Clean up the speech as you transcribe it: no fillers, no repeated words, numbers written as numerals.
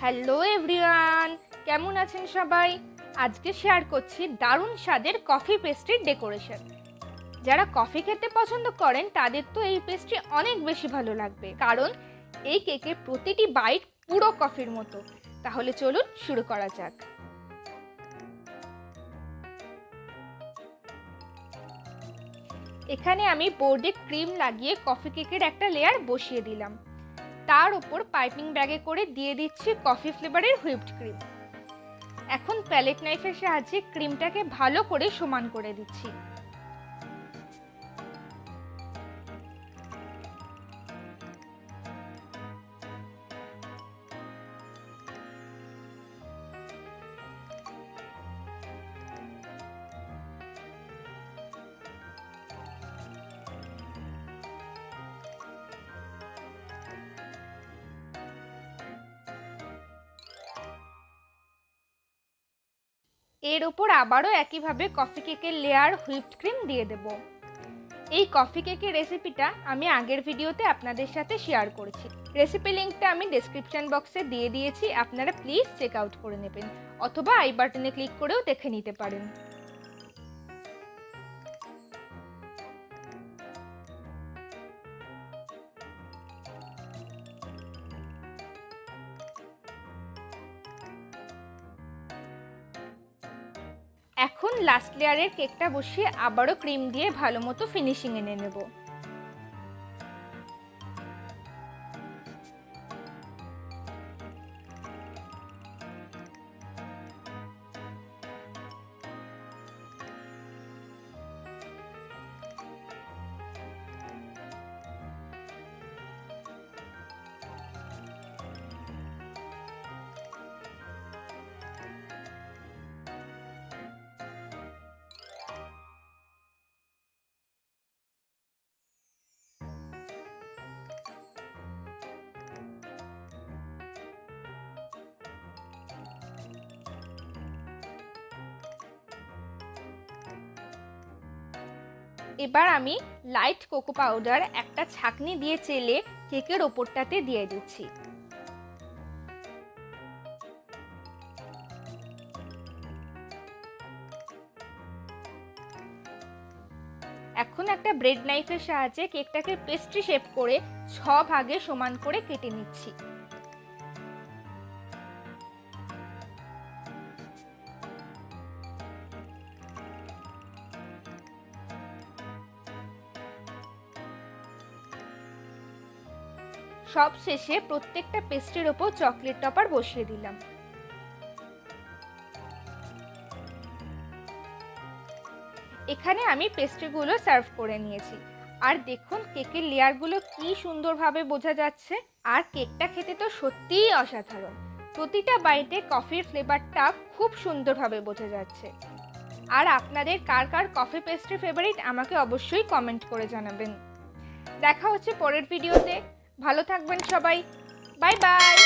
Hello everyone, কেমন আছেন সবাই? আজকে শেয়ার করছি দারুণ স্বাদের কফি পেস্ট্রির ডেকোরেশন। যারা কফি খেতে পছন্দ করেন তাদের তো এই পেস্ট্রি অনেক বেশি ভালো লাগবে, কারণ এই কেকের প্রতিটি বাইট পুরো কফির মতো। তাহলে চলুন শুরু করা যাক। এখানে আমি বোর্ডে ক্রিম লাগিয়ে কফি কেকের একটা লেয়ার বসিয়ে দিলাম। তার উপর পাইপিং ব্যাগে করে দিয়ে দিচ্ছি কফি ফ্লেভারের হুইপড ক্রিম। এখন প্যালেট নাইফের সাহায্যে ক্রিমটাকে ভালো করে সমান করে দিচ্ছি। এর ওপর আবারও একইভাবে কফি কেকের লেয়ার হুইপড ক্রিম দিয়ে দেব। এই কফি কেকের রেসিপিটা আমি আগের ভিডিওতে আপনাদের সাথে শেয়ার করেছি। রেসিপি লিঙ্কটা আমি ডেসক্রিপশন বক্সে দিয়ে দিয়েছি, আপনারা প্লিজ চেক আউট করে নেবেন, অথবা আই বাটনে ক্লিক করেও দেখে নিতে পারেন। এখন লাস্ট লেয়ারের কেকটা বসিয়ে আবারও ক্রিম দিয়ে ভালো মতো ফিনিশিং এনে নেব। এবার আমি লাইট কোকো পাউডার একটা ছাঁকনি দিয়ে চেলে কেকের ওপরটাতে দিয়ে দিচ্ছি। এখন একটা ব্রেড নাইফের সাহায্যে কেকটাকে পেস্ট্রি শেপ করে 6 ভাগে সমান করে কেটে নিচ্ছি। সব শেষে প্রত্যেকটা পেস্ট্রির ওপর চকলেট টপার বসিয়ে দিলাম। এখানে আমি পেস্ট্রিগুলো সার্ভ করে নিয়েছি, আর দেখুন কেকের লেয়ারগুলো কি সুন্দরভাবে বোঝা যাচ্ছে। আর কেকটা খেতে তো সত্যিই অসাধারণ। প্রতিটা বাইটে কফির ফ্লেভারটা খুব সুন্দরভাবে বোঝা যাচ্ছে। আর আপনাদের কার কার কফি পেস্ট্রি ফেভারিট আমাকে অবশ্যই কমেন্ট করে জানাবেন। দেখা হচ্ছে পরের ভিডিওতে। ভালো থাকবেন সবাই, বাই বাই।